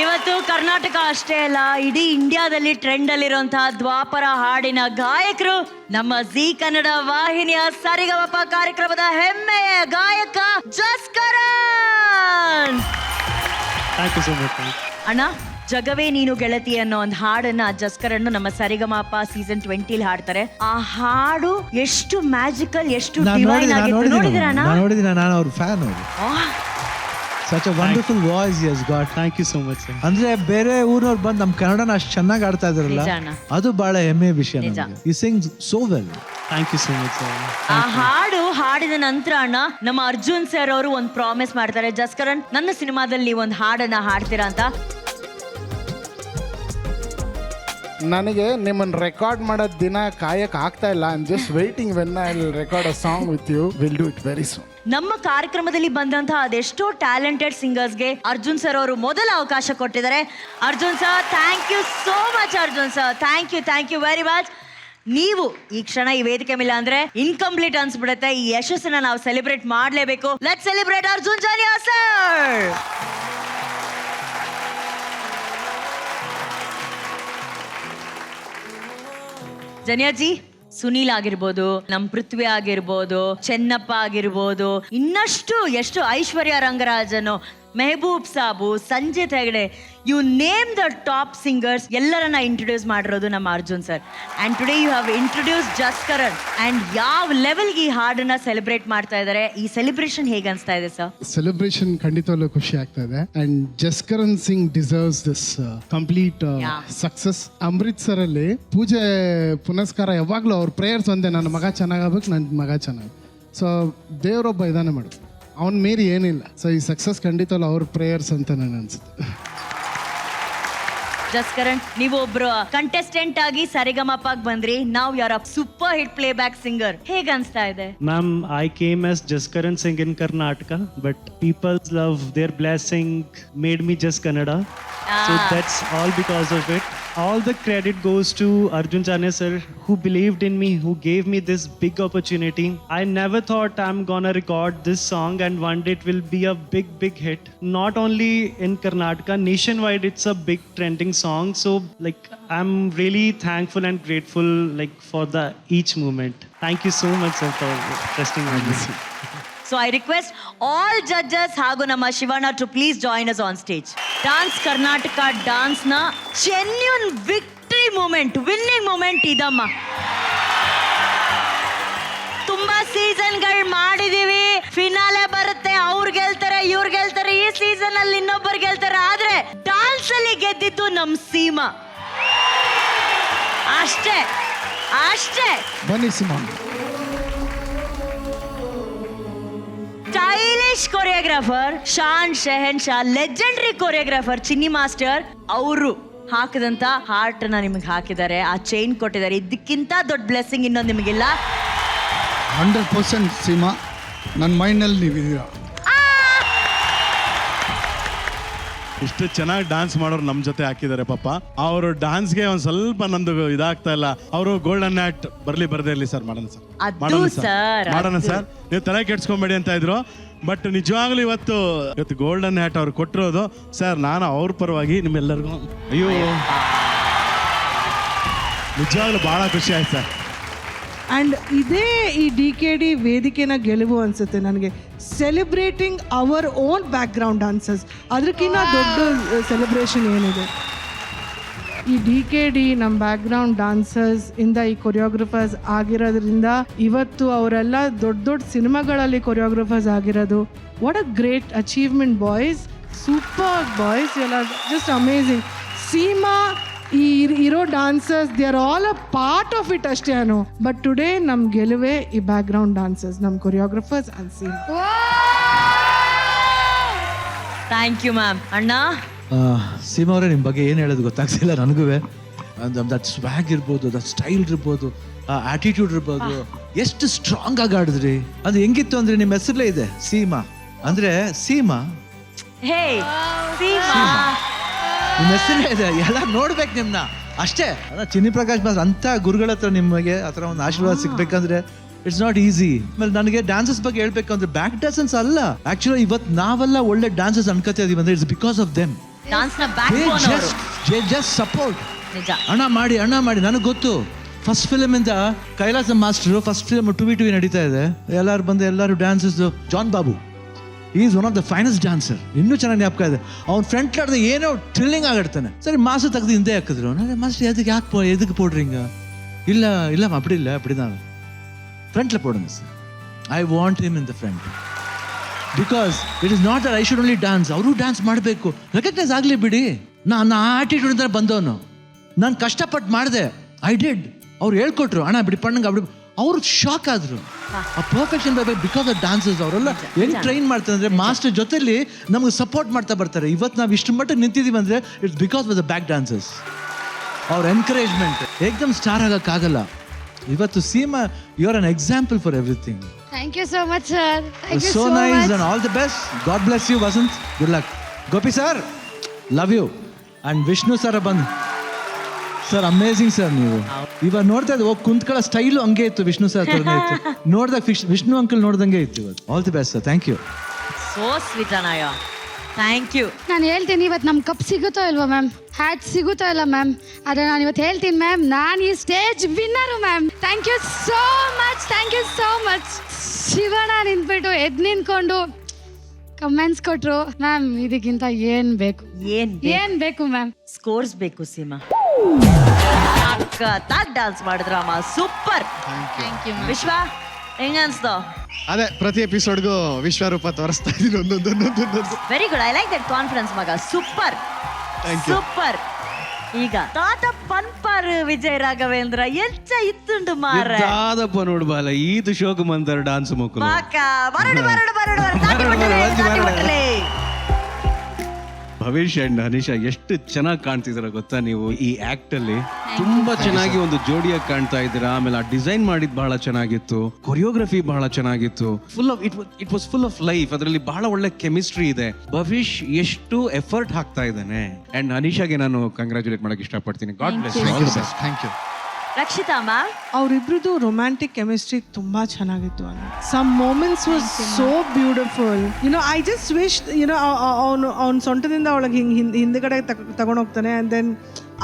ಇವತ್ತು ಕರ್ನಾಟಕ ಅಷ್ಟೇ ಅಲ್ಲ, ಇಡೀ ಇಂಡಿಯಾದಲ್ಲಿ ಟ್ರೆಂಡ್ ಅಲ್ಲಿರುವಂತಹ ದ್ವಾಪರ ಹಾಡಿನ ಗಾಯಕರು ನಮ್ಮ ಜೀ ಕನ್ನಡ ವಾಹಿನಿಯ ಸರಿಗಮಪ ಕಾರ್ಯಕ್ರಮದ ಹೆಮ್ಮೆಯ ಗಾಯಕ ಜಸ್ಕರನ್. ಅಣ್ಣ, ಜಗವೇ ನೀನು ಗೆಳತಿ ಅನ್ನೋ ಒಂದು ಹಾಡನ್ನ ಜಸ್ಕರನ್ನು ನಮ್ಮ ಸರಿಗಮಪ ಸೀಸನ್ 20 ಹಾಡ್ತಾರೆ. ಆ ಹಾಡು ಎಷ್ಟು ಮ್ಯಾಜಿಕಲ್, ಎಷ್ಟು ಡಿವೈನ್ ಆಗಿತ್ತು. ನೋಡಿದಿರಾ? ನಾನು ಅವ್ರ fan. Such a wonderful voice he has got. Thank you so much sir. ಅಂದ್ರೆ ಬೇರೆ ಊರವ್ರು ಬಂದು ನಮ್ಮ ಕನ್ನಡನ ಅಷ್ಟು ಚೆನ್ನಾಗಿ ಆಡ್ತಾ ಇದ್ರಲ್ಲ, ಅದು ಬಹಳ ಹೆಮ್ಮೆಯ ವಿಷಯ. He sings so well. Thank you so much sir. ಆ ಹಾಡಿದ ನಂತರ ಅಣ್ಣ ನಮ್ಮ ಅರ್ಜುನ್ ಸರ್ ಅವರು ಒಂದು ಪ್ರಾಮಿಸ್ ಮಾಡ್ತಾರೆ, ಜಸ್ಕರನ್ ನನ್ನ ಸಿನಿಮಾದಲ್ಲಿ ಒಂದು ಹಾಡನ್ನ ಹಾಡ್ತೀರಾ ಅಂತ. ನನಗೆ ನಿಮ್ಮನ್ನು ರೆಕಾರ್ಡ್ ಮಾಡೋದು ದಿನ ಕಾಯಕ್ಕೆ ಆಗ್ತಾ ಇಲ್ಲ. I am just waiting when I will record a song with you. Will do it very soon. ನಮ್ಮ ಕಾರ್ಯಕ್ರಮದಲ್ಲಿ ಬಂದಂತಹ ಅದೆಷ್ಟೋ ಟ್ಯಾಲೆಂಟೆಡ್ ಸಿಂಗರ್ಸ್ಗೆ ಅರ್ಜುನ್ ಸರ್ ಅವರು ಮೊದಲ ಅವಕಾಶ ಕೊಟ್ಟಿದ್ದಾರೆ. Arjun sir, thank you so much. Arjun sir, thank you very much. ನೀವು ಈ ಕ್ಷಣ ಈ ವೇದಿಕೆ ಮೇಲೆ ಅಂದ್ರೆ ಇನ್ಕಂಪ್ಲೀಟ್ ಅನ್ಸ್ಬಿಡುತ್ತೆ. ಈ ಯಶಸ್ಸನ್ನ ನಾವು ಸೆಲೆಬ್ರೇಟ್ ಮಾಡಲೇಬೇಕು. Let's celebrate Arjun Janya sir. ಜನಿಯಾಜಿ, ಸುನೀಲ್ ಆಗಿರ್ಬೋದು, ನಮ್ ಪೃಥ್ವಿ ಆಗಿರ್ಬೋದು, ಚೆನ್ನಪ್ಪ ಆಗಿರ್ಬೋದು, ಇನ್ನಷ್ಟು ಎಷ್ಟು Aishwarya Rangarajan, Mehboob Saab, Sanjith Hegde, you name the top singers ಎಲ್ಲರನ್ನ ಇಂಟ್ರೊಡ್ಯೂಸ್ ಮಾಡಿರೋದು ನಮ್ಮ Arjun sir. And today you have introduce Jaskaran. And ಯಾವ ಲೆವೆಲ್ಗೆ ಈ ಹಾಡನ್ನ ಸೆಲೆಬ್ರೇಟ್ ಮಾಡ್ತಾ ಇದ್ದಾರೆ, ಈ ಸೆಲೆಬ್ರೇಷನ್ ಹೇಗೆ ಅನ್ಸ್ತಾ ಇದೆ ಸರ್? ಸೆಲೆಬ್ರೇಷನ್ ಖಂಡಿತವಾಗ್ಲೂ ಖುಷಿ ಆಗ್ತಾ ಇದೆ. And Jaskaran Singh deserves this complete success. Amritsar ಅಲ್ಲಿ ಪೂಜೆ ಪುನಸ್ಕಾರ ಯಾವಾಗ್ಲೂ ಅವ್ರ ಪ್ರೇಯರ್ಸ್ ಒಂದೇ, ನನ್ನ ಮಗ ಚೆನ್ನಾಗಾಗ್ಬೇಕು, ನನ್ನ ಮಗ ಚೆನ್ನಾಗಿ. ಸೊ ದೇವರೊಬ್ಬ ಇದಾನೆ ಮಾಡು, ಅವನ್ ಮೀರಿ ಏನಿಲ್ಲ. ಸೊ ಈ ಸಕ್ಸಸ್ ಖಂಡಿತವಲ್ಲ ಅವ್ರ ಪ್ರೇಯರ್ಸ್ ಅಂತ ನನಗೆ ಅನ್ಸುತ್ತೆ. ಜಸ್ಕರನ್, ನೀವು ಒಬ್ರು ಕಂಟೆಸ್ಟೆಂಟ್ ಆಗಿ ಸರಿಗಮಪಗೆ ಬಂದ್ರಿ. ನಾವ್ ಯಾರ super hit play back singer. ಹೇಗೆ ಅನ್ಸ್ತಾ ಇದೆ? Ma'am, I came as Jaskaran Singh in Karnataka, but people's love, their blessing made me just Kannada. So that's all because of it. All the credit goes to Arjun Jania sir, who believed in me, who gave me this big opportunity. I never thought I'm gonna record this song and one day it will be a big hit. Not only in Karnataka, nationwide it's a big trending song. So like I'm really thankful and grateful like for the each moment. Thank you so much sir for trusting me. So I request all judges ಹಾಗೂ ನಮ್ಮ Shivanna to please join us on stage. Dance Karnataka dance ನ genuine victory moment, winning moment ಇದಮ್ಮ. ತುಂಬಾ ಸೀಸನ್ಗಳು ಮಾಡಿದೀವಿ, finale ಬರುತ್ತೆ, ಅವ್ರು ಗೆಲ್ತಾರೆ, ಇವ್ರು ಗೆಲ್ತಾರೆ, ಈ ಸೀಸನ್ ಅಲ್ಲಿ ಇನ್ನೊಬ್ಬರು ಗೆಲ್ತಾರೆ. ಆದ್ರೆ ಡಾನ್ಸ್ ಅಲ್ಲಿ ಗೆದ್ದಿದ್ದು ನಮ್ ಸೀಮಾ. ಅಷ್ಟೇ ಬನ್ನಿ ಸೀಮಾ. ಸ್ಟೈಲಿಶ್ ಕೊರಿಯೋಗ್ರಾಫರ್ ಶಾನ್ ಶೆಹನ್ಶಾ, ಲೆಜೆಂಡರಿ ಕೊರಿಯೋಗ್ರಾಫರ್ ಚಿನ್ನಿ ಮಾಸ್ಟರ್, ಅವರು ಹಾಕಿದಂತ ಹಾರ್ಟ್ ನ ನಿಮಗೆ ಹಾಕಿದ್ದಾರೆ, ಆ ಚೈನ್ ಕೊಟ್ಟಿದ್ದಾರೆ. ಇದಕ್ಕಿಂತ ದೊಡ್ಡ ಬ್ಲೆಸ್ಸಿಂಗ್ ಇನ್ನೊಂದು ನಿಮಗಿಲ್ಲ. 100% ಸೀಮಾ, ನನ್ನ ಮೈಂಡ್ನಲ್ಲಿ ನೀವಿದ್ದೀರಾ. ಇಷ್ಟು ಚೆನ್ನಾಗಿ ಡಾನ್ಸ್ ಮಾಡೋರು ನಮ್ಮ ಜೊತೆ ಹಾಕಿದ್ದಾರೆ ಪಾಪ. ಅವರು ಡಾನ್ಸ್ಗೆ ಒಂದ್ ಸ್ವಲ್ಪ ನಂದು ಇದಾಗ್ತಾ ಇಲ್ಲ. ಅವರು ಗೋಲ್ಡನ್ ಹ್ಯಾಟ್ ಬರ್ದೇ ಇರ್ಲಿ ಸರ್, ಮಾಡೋಣ ಸರ್. ನೀವು ತಲೆ ಕೆಡ್ಸ್ಕೊಂಬೇಡಿ ಅಂತ ಇದ್ರು. ಬಟ್ ನಿಜವಾಗ್ಲೂ ಇವತ್ತು ಗೋಲ್ಡನ್ ಹ್ಯಾಟ್ ಅವ್ರು ಕೊಟ್ಟಿರೋದು ಸರ್, ನಾನು ಅವ್ರ ಪರವಾಗಿ ನಿಮ್ಮೆಲ್ಲರಿಗೂ ಅಯ್ಯೋ ನಿಜವಾಗ್ಲೂ ಬಹಳ ಖುಷಿ ಆಯ್ತು ಸರ್. ಆ್ಯಂಡ್ ಇದೇ ಈ DKD ವೇದಿಕೆನ ಗೆಲುವು ಅನಿಸುತ್ತೆ ನನಗೆ. Celebrating our own background dancers, ಅದಕ್ಕಿಂತ ದೊಡ್ಡ ಸೆಲೆಬ್ರೇಷನ್ ಏನಿದೆ? ಈ DKD ನಮ್ಮ ಬ್ಯಾಕ್ಗ್ರೌಂಡ್ ಡಾನ್ಸರ್ಸ್ ಇಂದ ಈ ಕೊರಿಯೋಗ್ರಫರ್ಸ್ ಆಗಿರೋದ್ರಿಂದ ಇವತ್ತು ಅವರೆಲ್ಲ ದೊಡ್ಡ ಸಿನಿಮಾಗಳಲ್ಲಿ ಕೊರಿಯೋಗ್ರಫರ್ಸ್ ಆಗಿರೋದು. What a great achievement boys, super boys, ಎಲ್ಲ ಜಸ್ಟ್ ಅಮೇಝಿಂಗ್. ಸೀಮಾ, ಈ ಇರೋ dancers they are all a part of it ಅಷ್ಟೇ ಅನು. ಬಟ್ ಟುಡೇ ನಮ್ ಗೆಲುವೆ ಈ ಬ್ಯಾಕ್ ಗ್ರೌಂಡ್ ಡಾನ್ಸರ್ಸ್, ನಮ್ choreographers and Seema. Thank you ma'am. ಅಣ್ಣ, ಸೀಮಾ ಅವರೇ, ನಿಮ್ಮ ಬಗ್ಗೆ ಏನು ಹೇಳೋದು ಗೊತ್ತಾಗ್ತಿಲ್ಲ ನನಗೂ. ದಟ್ ಸ್ವ್ಯಾಗ್ ಇರ್ಬೋದು, ದಟ್ ಸ್ಟೈಲ್ ಇರ್ಬೋದು, ಆಟಿಟ್ಯೂಡ್ ಇರ್ಬೋದು, ಎಷ್ಟು ಸ್ಟ್ರಾಂಗ್ ಆಗಿ ಆಡಿದ್ರಿ. ಅದು ಹೆಂಗಿತ್ತು ಅಂದ್ರೆ ನಿಮ್ಮ ಹೆಸರಲ್ಲೇ ಇದೆ ಸೀಮಾ ಅಂದ್ರೆ ಸೀಮಾ. ಹೇ ಸೀಮಾ, ನಿಮ್ಮ ಹೆಸರೇ ಇದೆ, ಎಲ್ಲ ನೋಡ್ಬೇಕು ನಿಮ್ನ ಅಷ್ಟೇ. ಚಿನ್ನಿ ಪ್ರಕಾಶ್ ಮಾಸ್ಟರ್ ಅಂತ ಗುರುಗಳ ಹತ್ರ ನಿಮಗೆ ಆ ಥರ ಒಂದು ಆಶೀರ್ವಾದ ಸಿಗ್ಬೇಕಂದ್ರೆ ಇಟ್ಸ್ ನಾಟ್ ಈಸಿ. ಆಮೇಲೆ ನನಗೆ ಡ್ಯಾನ್ಸಸ್ ಬಗ್ಗೆ ಹೇಳ್ಬೇಕಂದ್ರೆ ಬ್ಯಾಕ್ ಡ್ಯಾನ್ಸಸ್ ಅಲ್ಲ, ಆಕ್ಚುಲಿ ಇವತ್ತು ನಾವೆಲ್ಲ ಒಳ್ಳೆ ಡ್ಯಾನ್ಸಸ್ ಅನ್ಕೋತಾ ಇದೀವಿ ಅಂದ್ರೆ it's because of them. Dance ನ ಬ್ಯಾಕ್ ಬೋನ್ ಅವರು. Just support. ನಿಜ. ಅಣ್ಣ ಮಾಡಿ ನನಗೆ ಗೊತ್ತು. ಫಸ್ಟ್ ಫಿಲಮ್ ಇಂದ Kailasa master first film 2v2 ನಡೀತಾ ಇದೆ. ಎಲ್ಲರೂ dances. John Babu is one of the finest dancer. ಇನ್ನೂ ಚೆನ್ನಾಗಿ ಜ್ಞಾಪಕ ಇದೆ. ಅವ್ನು ಫ್ರಂಟ್ ಆಡ್ದೆ ಏನೋ ಥ್ರಿಲ್ಲಿಂಗ್ ಆಗಿರ್ತಾನೆ. ಸರಿ ಮಾಸ್ಟರ್ ತೆಗೆದು ಹಿಂದೆ ಹಾಕಿದ್ರು. ಮಾಸ್ಟರ್ ಎದಕ್ಕೆ ಪೋಡ್ರಿಂಗ? ಇಲ್ಲ அப்படி தான் ஃப்ரண்ட்ல போடுங்க sir. I want him in the front because it is not that I should only dance. ಅವರು ಡ್ಯಾನ್ಸ್ ಮಾಡಬೇಕು, ರೆಕಗ್ನೈಸ್ ಆಗಲಿ ಬಿಡಿ. ನಾನು ಆಟಿಟ್ಯೂಡ್ ಅಂತ ಬಂದವನು. ನಾನು ಕಷ್ಟಪಟ್ಟು ಮಾಡಿದೆ. I did. ಅವ್ರು ಹೇಳ್ಕೊಟ್ರು, ಅಣ್ಣ ಬಿಡಿ ಪಣ್ಣಂಗೆ ಅಬಿಡಿ. ಅವ್ರು ಶಾಕ್ ಆದ್ರು. ಆ ಪರ್ಫೆಕ್ಷನ್ ಬಿಕಾಸ್ ಆಫ್ ಡಾನ್ಸಸ್. ಅವರೆಲ್ಲ ಹೆಂಗ್ ಟ್ರೈನ್ ಮಾಡ್ತಾರೆ ಅಂದ್ರೆ ಮಾಸ್ಟರ್ ಜೊತೆಲಿ ನಮ್ಗೆ ಸಪೋರ್ಟ್ ಮಾಡ್ತಾ ಬರ್ತಾರೆ. ಇವತ್ತು ನಾವು ಇಷ್ಟು ಮಟ್ಟಿಗೆ ನಿಂತಿದ್ದೀವಿ ಅಂದ್ರೆ it's because of the back dancers. ಅವ್ರ ಎನ್ಕರೇಜ್ಮೆಂಟ್. ಏಕ್ದಮ್ ಸ್ಟಾರ್ ಆಗಕ್ಕಾಗಲ್ಲ. ಇವತ್ತು Seema you are an example for everything. Thank you so much, sir. Thank you so so nice much. and all the best. God bless you, Vasant. Good luck. Gopi sir, love you. And Vishnu sir ಬಂದು sir amazing sir. ನೀವು ಇವಾಗ ನೋಡ್ತಾ ಇದ್ದು ಕುಂತ್ಕೊಳ್ಳೋ style ಹಂಗೆ ಇತ್ತು. Vishnu sir ಥರನೇ ಇತ್ತು. ನೋಡಿದಾಗ ವಿಷ್ಣು ಅಂಕಲ್ ನೋಡ್ದಂಗೆ ಇತ್ತು ಇವತ್ತು. All the best sir. Thank you. So sweet Anaya. Thank you. ನಾನು ಹೇಳ್ತೀನಿ ಇವತ್ತು ನಮ್ಮ ಕಪ್ ಸಿಗುತ್ತೋ ಇಲ್ವಾ ಮ್ಯಾಮ್, ಹ್ಯಾಟ್ ಸಿಗುತ್ತೋ ಇಲ್ಲ ಮ್ಯಾಮ್, ಆದರೆ ನಾನು ಇವತ್ತು ಹೇಳ್ತೀನಿ ಮ್ಯಾಮ್, ನಾನು ಈ stage winner ma'am. Thank you so much. Thank you so much. Shivanna ನಿಂತ್ಬಿಟ್ಟು ಎದ್ದು ನಿಂತ್ಕೊಂಡು ಕಮೆಂಟ್ಸ್ ಕೊಟ್ರು. ಮ್ಯಾಮ್ ಇದಕ್ಕಿಂತ ಏನ್ ಬೇಕು, ಏನ್ ಬೇಕು ಮ್ಯಾಮ್? ಸ್ಕೋರ್ಸ್ ಬೇಕು ಸೀಮಾ. ಡಾನ್ಸ್ ಮಾಡಿದ್ರಮ್ಮ, ಸೂಪರ್. ಥ್ಯಾಂಕ್ ಯು ವಿಶ್ವ ಹೆಂಗ ಅನ್ಸ್ತು? ಅದೇ ಪ್ರತಿ ಎಪಿಸೋಡ್ಗೂ ವಿಶ್ವರೂಪ ತೋರಿಸ್ತಾ ಇದೀನಿ ಒಂದೊಂದು. Very good. I like that confidence ಮಗ. Super super. ಈಗ ತಾತ ಪನ್ಪರ್ ವಿಜಯ್ ರಾಘವೇಂದ್ರ ಎಂಚ ಇತ್ತುಂಡು ಮಾರ ದಾದಪ್ಪ ನೋಡು ಬಾಲ ಈದು ಶೋಕ್ ಮಂತರ ಡಾನ್ಸ್ ಮುಕ್ಕಲು ಪಾಕ ಬರಡು ಭವಿಷ್ ಅಂಡ್ ಹನೀಶಾ ಎಷ್ಟು ಚೆನ್ನಾಗಿ ಕಾಣ್ತಿದ್ದೀರಾ ಗೊತ್ತಾ ನೀವು ಈ ಆಕ್ಟ್ ಅಲ್ಲಿ. ತುಂಬಾ ಚೆನ್ನಾಗಿ ಒಂದು ಜೋಡಿಯಾಗಿ ಕಾಣ್ತಾ ಇದ್ದೀರಾ. ಆಮೇಲೆ ಆ ಡಿಸೈನ್ ಮಾಡಿದ್ ಬಹಳ ಚೆನ್ನಾಗಿತ್ತು, ಕೊರಿಯೋಗ್ರಫಿ ಬಹಳ ಚೆನ್ನಾಗಿತ್ತು. It was full of life. ಅದರಲ್ಲಿ ಬಹಳ ಒಳ್ಳೆ ಕೆಮಿಸ್ಟ್ರಿ ಇದೆ. ಭವಿಷ್ ಎಷ್ಟು ಎಫರ್ಟ್ ಹಾಕ್ತಾ ಇದ್ದಾನೆ. ಅಂಡ್ ಹನೀಶಾಗೆ ನಾನು ಕಂಗ್ರಾಚುಲೇಟ್ ಮಾಡಕ್ ಇಷ್ಟಪಡ್ತೀನಿ. God bless you. All the best. Thank you. Rakshita ma'am, ಅವರಿಬ್ರದ್ದು ರೊಮ್ಯಾಂಟಿಕ್ ಕೆಮಿಸ್ಟ್ರಿ ತುಂಬಾ ಚೆನ್ನಾಗಿತ್ತು. Some moments was so beautiful. I just wish ಅವ್ನ ಸೊಂಟದಿಂದ ಅವಳಿಗೆ ಹಿಂದ್ಗಡೆ ತಗೊಂಡೋಗ್ತಾನೆ. ಅಂಡ್ ದೆನ್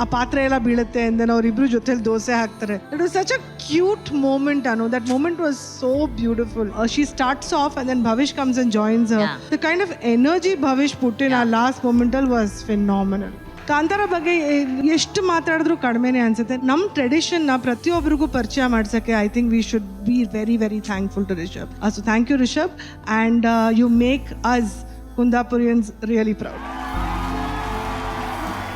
ಆ ಪಾತ್ರೆ ಎಲ್ಲ ಬೀಳುತ್ತೆ. ಅಂಡ್ ದೆನ್ ಅವರಿಬ್ರು ಜೊತೆಲಿ ದೋಸೆ ಹಾಕ್ತಾರೆ. It was such a cute moment. That moment was so beautiful. She starts off and then Bhavish comes and joins her. The kind of energy Bhavish put in ಆ ಲಾಸ್ಟ್ ಮೂಮೆಂಟ್ ಅಲ್ಲಿ was phenomenal. Kantara ಬಗ್ಗೆ ಎಷ್ಟು ಮಾತಾಡಿದ್ರು ಕಡಿಮೆನೇ ಅನ್ಸುತ್ತೆ. ನಮ್ಮ ಟ್ರೆಡಿಷನ್ನ ಪ್ರತಿಯೊಬ್ಬರಿಗೂ ಪರಿಚಯ ಮಾಡ್ಸಕ್ಕೆ I think we should be very very thankful to Rishab. So thank you Rishab, and you make us Kundapurians really proud.